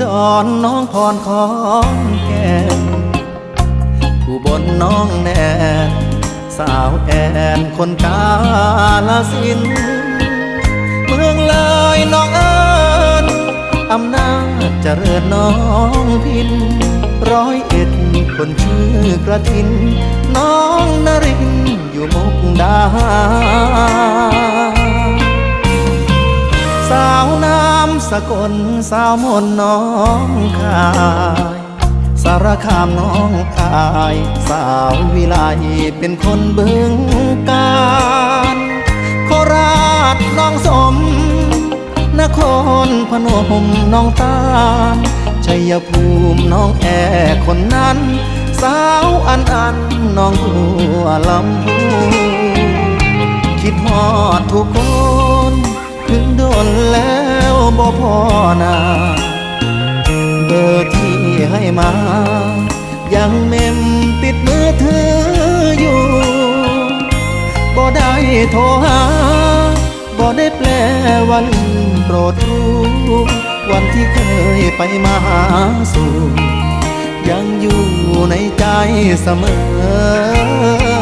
ดรน้องพรของแก่นอุบลน้องแนนสาวแอนคนกาลสินธุ์เมืองเลยน้องเอิญอำนาจเจริญน้องพิน101คนชื่อกระทินน้องนรินอยู่มุกดาหารสาวน้ำสกลสาวมนน้องคายสารคามน้องอายสาววิไลเป็นคนบึงกาฬโคราชน้องสมนครพนมน้องตาลชัยภูมิน้องแอคนนั้นสาวอันน้องบัวลำพูคิดฮอดทุกคนถึงโดนแล้วบ่พอนาเบอร์ที่ให้มายังเมมติดมือถืออยู่บ่ได้โทรหาบ่ได้แปลว่าลืมโปรดรู้วันที่เคยไปมาหาสู่ยังอยู่ในใจเสมอ